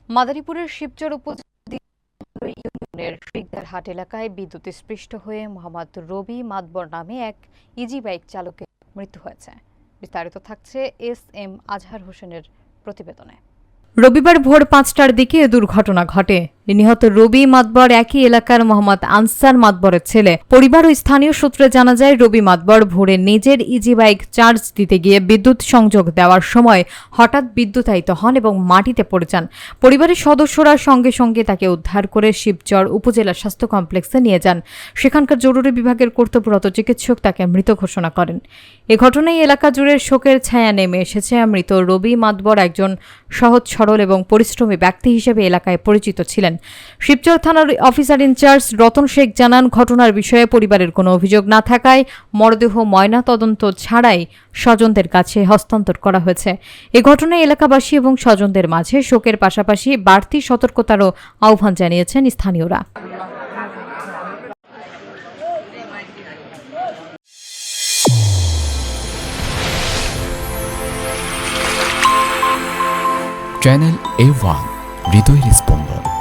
মাদারীপুরের শিবচর ইউনিয়নের শিকদারহাট এলাকায় বিদ্যুৎস্পৃষ্ট হয়ে মোহাম্মদ রবি মাতবর নামে এক ইজি বাইক চালকের মৃত্যু হয়েছে। বিস্তারিত থাকছে এস.এম. আজহার হোসেনের প্রতিবেদনে। রবিবার ভোর ৫টার দিকে এ দুর্ঘটনা ঘটে। নিহত রবি মাতবর একই এলাকার মোহাম্মদ আনসার মাতবরের ছেলে। পরিবার ও স্থানীয় সূত্রে জানা যায়, রবি মাতবর ভোরে নিজের ইজি বাইক চার্জ দিতে গিয়ে বিদ্যুৎ সংযোগ দেওয়ার সময় হঠাৎ বিদ্যুতায়িত হন এবং মাটিতে পড়ে যান। পরিবারের সদস্যরা সঙ্গে সঙ্গে তাকে উদ্ধার করে শিবচর উপজেলা স্বাস্থ্য কমপ্লেক্সে নিয়ে যান। সেখানকার জরুরি বিভাগের কর্তব্যরত চিকিৎসক তাকে মৃত ঘোষণা করেন। এ ঘটনায় এলাকা জুড়ে শোকের ছায়া নেমে এসেছে। মৃত রবি মাতবর একজন সহজ সরল এবং পরিশ্রমী ব্যক্তি হিসেবে এলাকায় পরিচিত ছিলেন। শিবচর থানার অফিসার ইনচার্জ রতন শেখ জানান, ঘটনার বিষয়ে পরিবারের কোনো অভিযোগ না থাকায় মরদেহ ময়না তদন্ত ছাড়াই স্বজনদের কাছে হস্তান্তর করা হয়েছে। এ ঘটনায় এলাকাবাসী এবং স্বজনদের মাঝে শোকের পাশাপাশি বাড়তি সতর্কতারও আহ্বান জানিয়েছেন স্থানীয়রা। চ্যানেল A1 হৃদয়ের স্পন্দন।